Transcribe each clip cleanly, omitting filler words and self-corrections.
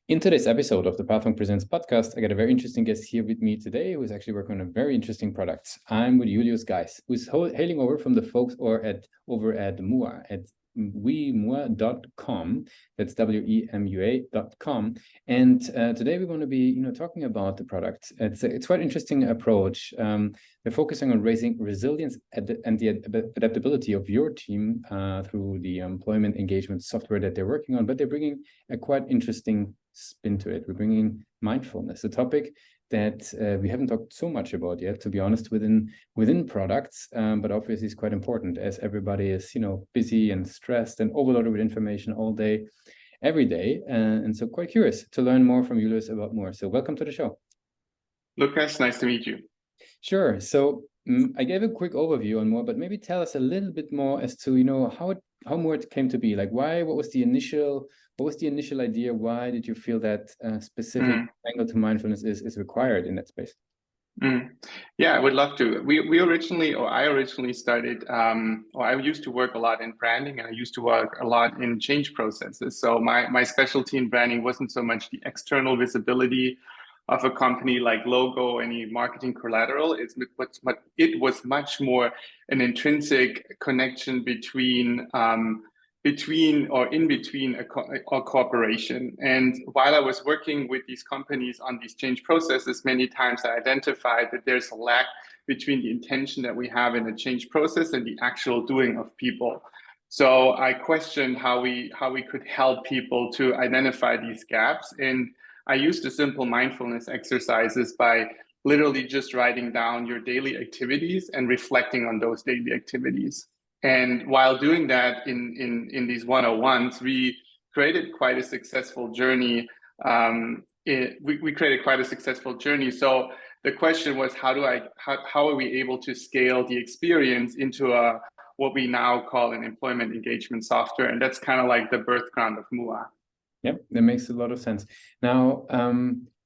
In today's episode of the Pathwing Presents podcast, I got a very interesting guest here with me today who's actually working on a very interesting product. I'm with Julius Geis, who's hailing over from the folks over at MUA at wemua.com. That's WEMUA.com. And today we're going to be, talking about the product. It's quite an interesting approach. They're focusing on raising resilience and the adaptability of your team through the employment engagement software that they're working on, but they're bringing a quite interesting spin to it. We're bringing mindfulness, a topic that we haven't talked so much about yet, to be honest, within products, but obviously it's quite important as everybody is, busy and stressed and overloaded with information all day, every day. And so quite curious to learn more from Julius about more. So welcome to the show. Lucas, nice to meet you. Sure. So I gave a quick overview on more, but maybe tell us a little bit more as to, how more it came to be. Like what was the initial idea? Why did you feel that specific angle to mindfulness is required in that space? Yeah, I would love to. I originally started, I used to work a lot in branding, and I used to work a lot in change processes. So my specialty in branding wasn't so much the external visibility of a company like logo, any marketing collateral. It was much more an intrinsic connection between a corporation. And while I was working with these companies on these change processes, many times I identified that there's a lack between the intention that we have in a change process and the actual doing of people. So I questioned how we could help people to identify these gaps. And I used the simple mindfulness exercises by literally just writing down your daily activities and reflecting on those daily activities. And while doing that in these 101s, we created quite a successful journey. We created quite a successful journey. So the question was, how are we able to scale the experience into what we now call an employment engagement software? And that's kind of like the birth ground of MUA. Yep, that makes a lot of sense. Now,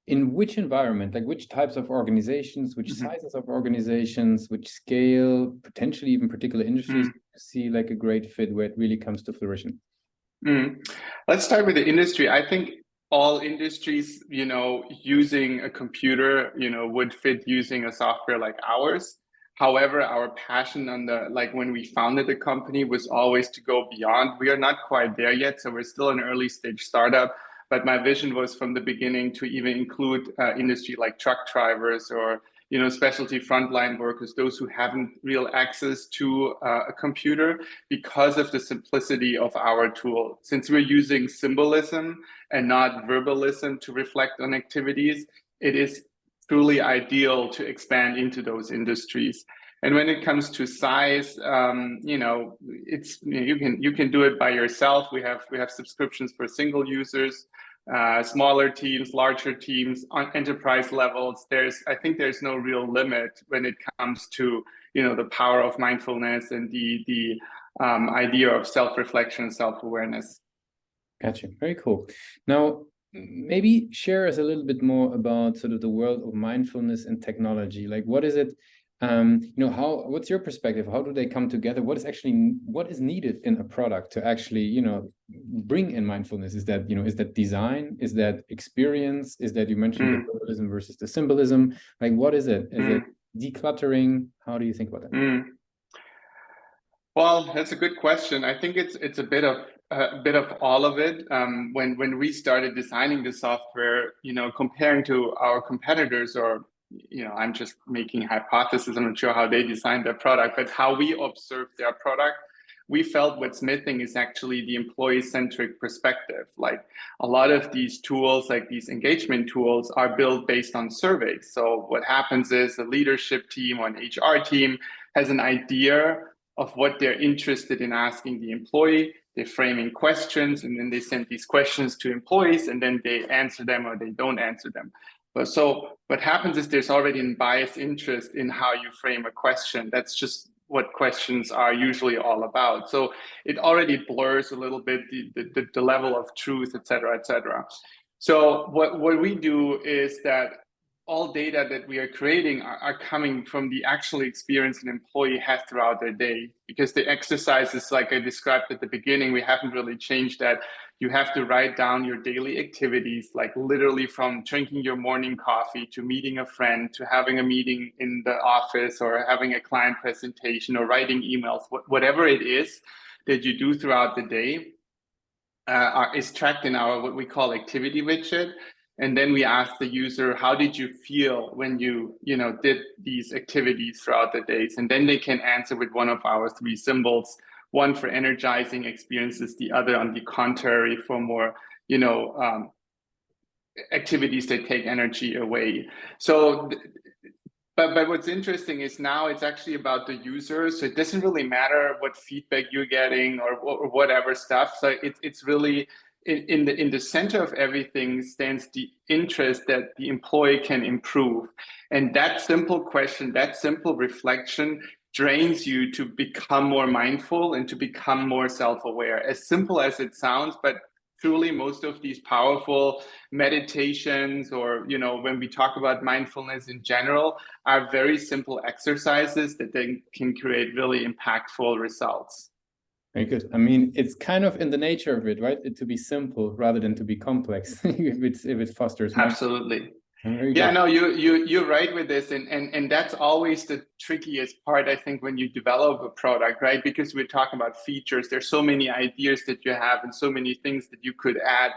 in which environment, like which types of organizations, which sizes of organizations, which scale, potentially even particular industries, see like a great fit where it really comes to fruition? Let's start with the industry. I think all industries, using a computer, would fit using a software like ours. However, our passion when we founded the company was always to go beyond. We are not quite there yet, so we're still an early stage startup. But my vision was from the beginning to even include industry like truck drivers or specialty frontline workers, those who haven't real access to a computer, because of the simplicity of our tool. Since we're using symbolism and not verbalism to reflect on activities, it is truly ideal to expand into those industries. And when it comes to size, it's you can do it by yourself. We have subscriptions for single users, smaller teams, larger teams, on enterprise levels. I think there's no real limit when it comes to the power of mindfulness and the idea of self-reflection and self-awareness. Gotcha. Very cool. Now, maybe share us a little bit more about sort of the world of mindfulness and technology. Like, what is it? What's your perspective? How do they come together? What is needed in a product to actually, bring in mindfulness? Is that, is that design? Is that experience? Is that, you mentioned the verbalism versus the symbolism? Like, what is it? Is it decluttering? How do you think about that? Well, that's a good question. I think it's a bit of all of it. When we started designing the software, comparing to our competitors, or I'm just making hypotheses. I'm not sure how they designed their product, but how we observed their product, we felt what's missing is actually the employee-centric perspective. Like a lot of these tools, like these engagement tools, are built based on surveys. So what happens is a leadership team or an HR team has an idea of what they're interested in asking the employee. They're framing questions, and then they send these questions to employees, and then they answer them or they don't answer them. So what happens is there's already a biased interest in how you frame a question. That's just what questions are usually all about. So it already blurs a little bit the level of truth, et cetera, et cetera. So what we do is that all data that we are creating are coming from the actual experience an employee has throughout their day. Because the exercises, like I described at the beginning, we haven't really changed that. You have to write down your daily activities, like literally from drinking your morning coffee to meeting a friend to having a meeting in the office or having a client presentation or writing emails, whatever it is that you do throughout the day is tracked in our what we call activity widget. And then we ask the user, how did you feel when you did these activities throughout the days? And then they can answer with one of our 3 symbols, one for energizing experiences, the other on the contrary for more, activities that take energy away. So, but what's interesting is now it's actually about the user. So it doesn't really matter what feedback you're getting or whatever stuff. So it's really in the center of everything stands the interest that the employee can improve. And that simple question, that simple reflection drains you to become more mindful and to become more self-aware. As simple as it sounds, but truly most of these powerful meditations or when we talk about mindfulness in general are very simple exercises that then can create really impactful results. Very good. I mean, it's kind of in the nature of it, right? To be simple rather than to be complex. if it fosters absolutely. Yeah, no, you're right with this, and that's always the trickiest part, I think, when you develop a product, right? Because we're talking about features. There's so many ideas that you have and so many things that you could add,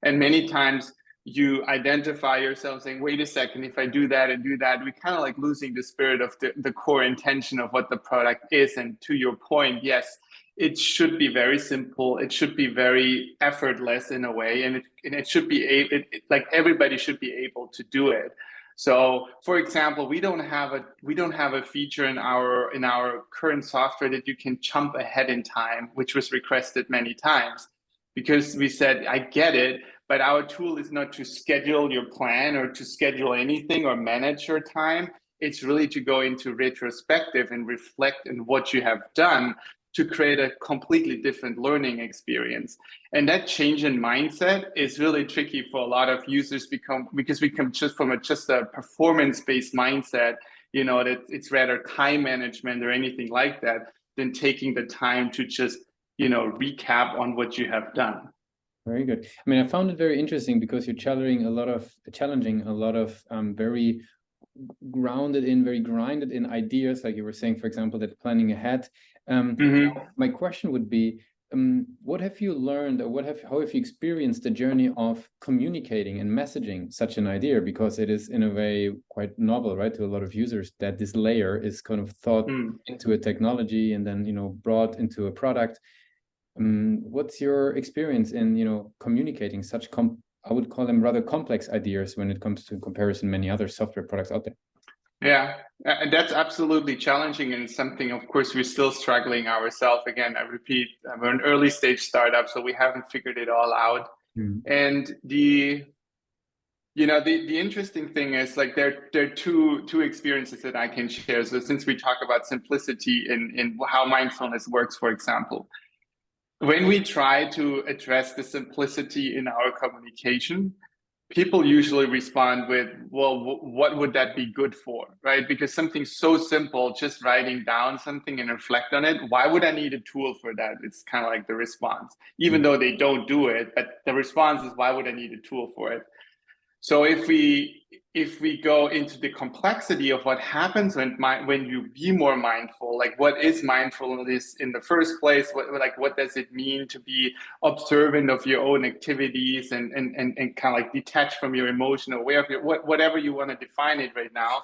and many times you identify yourself saying, wait a second, if I do that and do that, we're kind of like losing the spirit of the core intention of what the product is. And to your point, yes, it should be very simple. It should be very effortless in a way, and it should be like everybody should be able to do it. So, for example, we don't have a feature in our current software that you can jump ahead in time, which was requested many times, because we said, I get it, but our tool is not to schedule your plan or to schedule anything or manage your time. It's really to go into retrospective and reflect on what you have done, to create a completely different learning experience. And that change in mindset is really tricky for a lot of users because we come just from a performance-based mindset, that it's rather time management or anything like that than taking the time to just, recap on what you have done. Very good. I mean, I found it very interesting because you're challenging a lot of very very grounded in ideas, like you were saying, for example, that planning ahead. My question would be, what have you learned, or how have you experienced the journey of communicating and messaging such an idea? Because it is in a way quite novel, right, to a lot of users, that this layer is kind of thought into a technology and then brought into a product. What's your experience in communicating such I would call them rather complex ideas when it comes to comparison many other software products out there? Yeah, and that's absolutely challenging, and it's something, of course, we're still struggling ourselves. Again, I repeat, we're an early stage startup, so we haven't figured it all out. And the interesting thing is, like, there are two experiences that I can share. So since we talk about simplicity in how mindfulness works, for example, when we try to address the simplicity in our communication, people usually respond with, well, what would that be good for, right? Because something so simple, just writing down something and reflect on it, why would I need a tool for that? It's kind of like the response, even though they don't do it, but the response is, why would I need a tool for it? So if we go into the complexity of what happens when you be more mindful, like what is mindfulness in the first place? What does it mean to be observant of your own activities and kind of like detached from your emotion, aware of whatever you want to define it right now,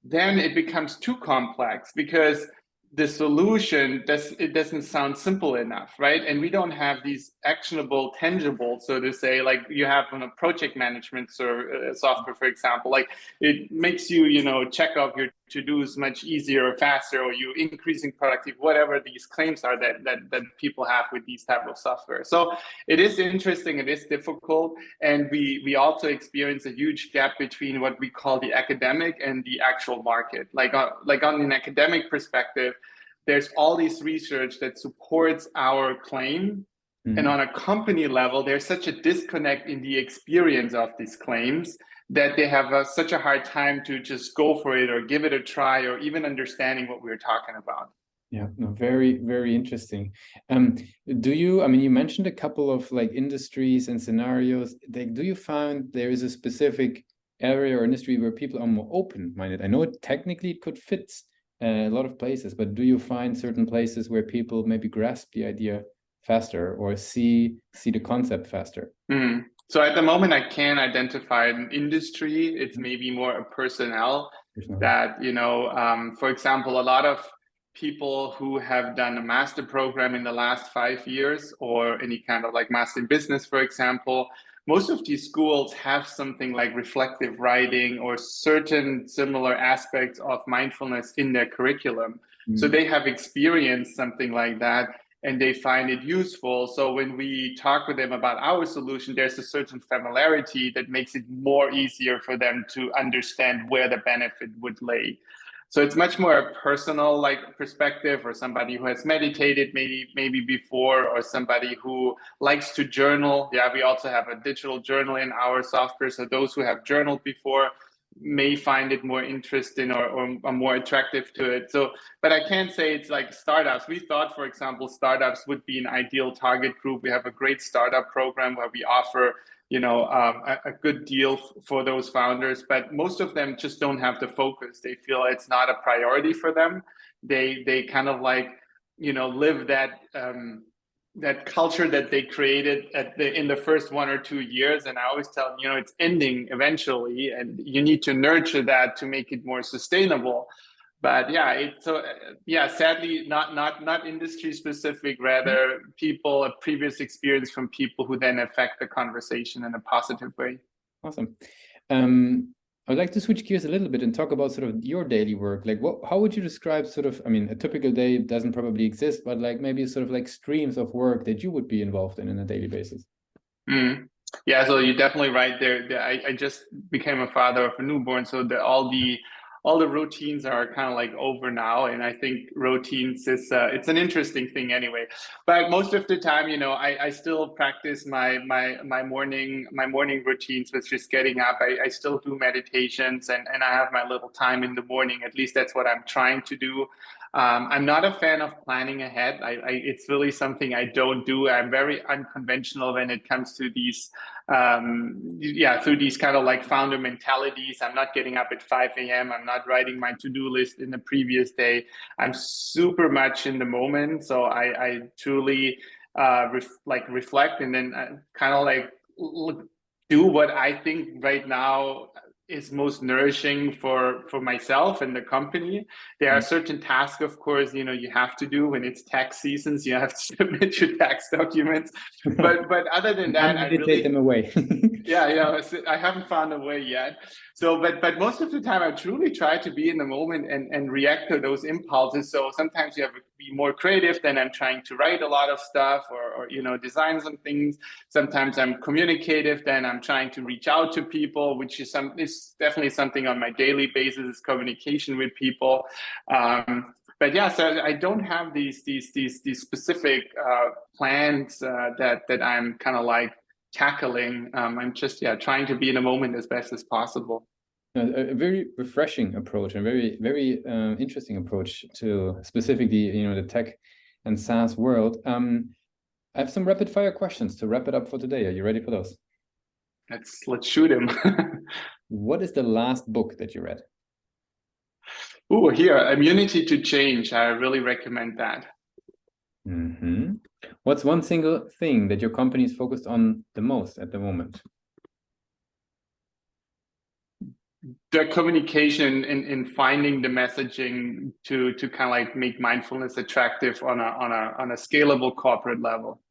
then it becomes too complex because the solution doesn't sound simple enough, right? And we don't have these actionable, tangible, so to say, like you have on a project management software, for example. Like it makes you, check off your to-dos much easier or faster, or you increasing productivity, whatever these claims are that people have with these type of software. So it is interesting, it is difficult, and we also experience a huge gap between what we call the academic and the actual market. Like on an academic perspective, there's all this research that supports our claim And on a company level, there's such a disconnect in the experience of these claims that they have such a hard time to just go for it or give it a try or even understanding what we're talking about. Yeah, no, very, very interesting. Do you, I mean, you mentioned a couple of like industries and scenarios. Do you find there is a specific area or industry where people are more open-minded? I know technically it could fit a lot of places, but do you find certain places where people maybe grasp the idea faster or see the concept faster? So at the moment, I can't identify an industry. It's maybe more a personnel that, you know, for example, a lot of people who have done a master program in the last 5 years or any kind of like master in business, for example, most of these schools have something like reflective writing or certain similar aspects of mindfulness in their curriculum. So they have experienced something like that and they find it useful. So when we talk with them about our solution, there's a certain familiarity that makes it more easier for them to understand where the benefit would lay. So it's much more a personal like perspective, or somebody who has meditated maybe before, or somebody who likes to journal. Yeah, we also have a digital journal in our software. So those who have journaled before may find it more interesting or more attractive to it. So, but I can't say it's like startups. We thought, for example, startups would be an ideal target group. We have a great startup program where we offer, you know, a good deal for those founders, but most of them just don't have the focus. They feel it's not a priority for them. They kind of like, you know, live that that culture that they created in the first 1 or 2 years. And I always tell them, you know, it's ending eventually, and you need to nurture that to make it more sustainable. But yeah, it's so yeah, sadly not industry specific, rather people, a previous experience from people who then affect the conversation in a positive way. Awesome. I'd like to switch gears a little bit and talk about sort of your daily work. Like how would you describe sort of, I mean, a typical day doesn't probably exist, but like maybe sort of like streams of work that you would be involved in a daily basis? Yeah, so you're definitely right there. I just became a father of a newborn, so all the routines are kind of like over now, and I think routines is it's an interesting thing anyway. But most of the time, you know, I still practice my morning routines with just getting up. I still do meditations, and I have my little time in the morning. At least that's what I'm trying to do. I'm not a fan of planning ahead. It's really something I don't do. I'm very unconventional when it comes to these, through these kind of like founder mentalities. I'm not getting up at 5 a.m. I'm not writing my to-do list in the previous day. I'm super much in the moment. So I truly reflect and then kind of like do what I think right now is most nourishing for myself and the company. There are certain tasks, of course, you know, you have to do when it's tax seasons. You have to submit your tax documents. But other than that, I really take them away. yeah, I haven't found a way yet. So, but most of the time, I truly try to be in the moment and react to those impulses. So sometimes you have to be more creative. Then I'm trying to write a lot of stuff or you know, design some things. Sometimes I'm communicative. Then I'm trying to reach out to people, which is definitely something on my daily basis, is communication with people. But yeah, so I don't have these specific plans that I'm kind of like tackling. I'm just trying to be in a moment as best as possible. A very refreshing approach, and very interesting approach to specifically, you know, the tech and SaaS world. I have some rapid fire questions to wrap it up for today. Are you ready for those? Let's shoot him. What is the last book that you read? Oh, here, Immunity to Change. I really recommend that. What's one single thing that your company is focused on the most at the moment? The communication in finding the messaging to kind of like make mindfulness attractive on a scalable corporate level.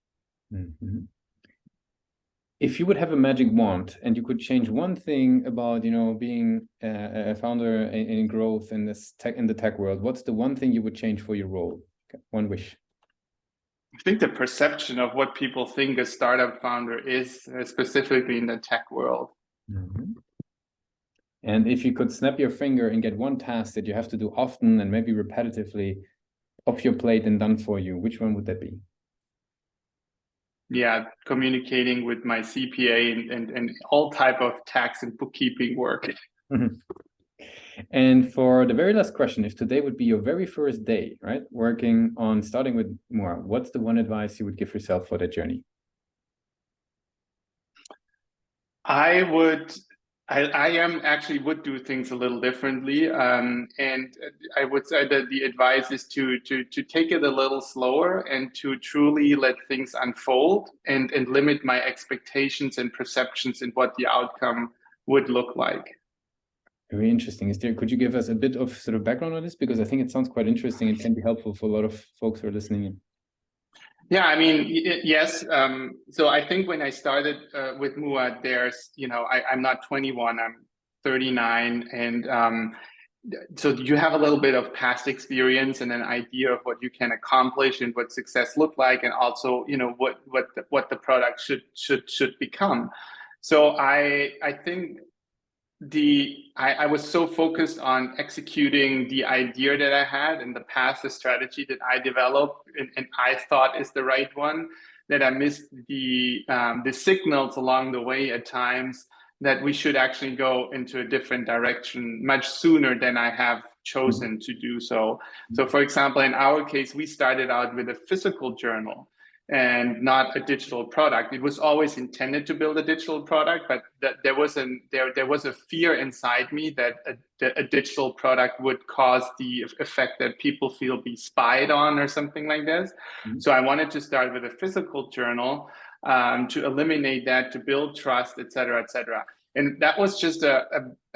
If you would have a magic wand and you could change one thing about, you know, being a founder in growth in the tech world, what's the one thing you would change for your role? Okay, one wish. I think the perception of what people think a startup founder is, specifically in the tech world. And if you could snap your finger and get one task that you have to do often and maybe repetitively off your plate and done for you, which one would that be? communicating with my CPA and all type of tax and bookkeeping work. And for the very last question, if today would be your very first day, right, working on starting with MUA, what's the one advice you would give yourself for that journey? I would do things a little differently, and I would say that the advice is to take it a little slower and to truly let things unfold and limit my expectations and perceptions in what the outcome would look like. Very interesting. Could you give us a bit of sort of background on this? Because I think it sounds quite interesting and can be helpful for a lot of folks who are listening in. Yeah, I mean, yes. So I think when I started with MUA, there's, I'm not 21, I'm 39. And so you have a little bit of past experience and an idea of what you can accomplish and what success look like. And also, what the product should become. So I think I was so focused on executing the idea that I had in the past, the strategy that I developed and I thought is the right one, that I missed the signals along the way at times that we should actually go into a different direction much sooner than I have chosen to do so. So for example, in our case, we started out with a physical journal and not a digital product. It was always intended to build a digital product, but there was a fear inside me that a digital product would cause the effect that people feel be spied on or something like this. So I wanted to start with a physical journal to eliminate that, to build trust, et cetera, et cetera. And that was just a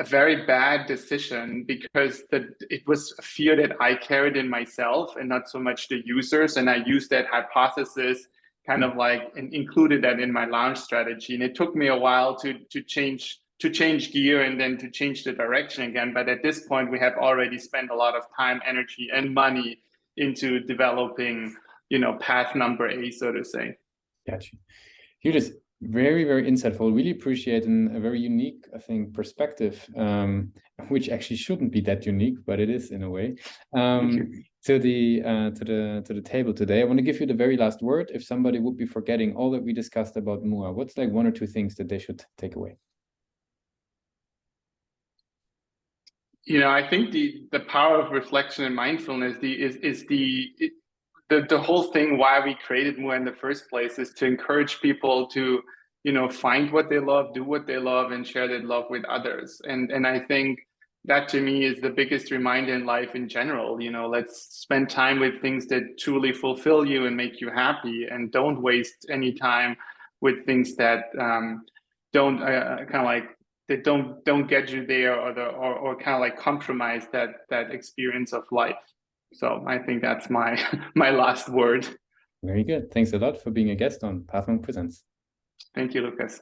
very bad decision because it was a fear that I carried in myself and not so much the users. And I used that hypothesis kind of like and included that in my launch strategy. And it took me a while to change gear and then to change the direction again. But at this point, we have already spent a lot of time, energy, and money into developing, path number A, so to say. Gotcha. Julius, very, very insightful. Really appreciate a very unique, I think, perspective, which actually shouldn't be that unique, but it is in a way. To the table today. I want to give you the very last word. If somebody would be forgetting all that we discussed about MUA, what's like one or two things that they should take away? I think the power of reflection and mindfulness is the whole thing why we created MUA in the first place is to encourage people to, find what they love, do what they love, and share that love with others. And I think that to me is the biggest reminder in life in general. Let's spend time with things that truly fulfill you and make you happy, and don't waste any time with things that don't don't get you there or kind of like compromise that experience of life. So I think that's my last word. Very good. Thanks a lot for being a guest on Pathmark Presents. Thank you, Lucas.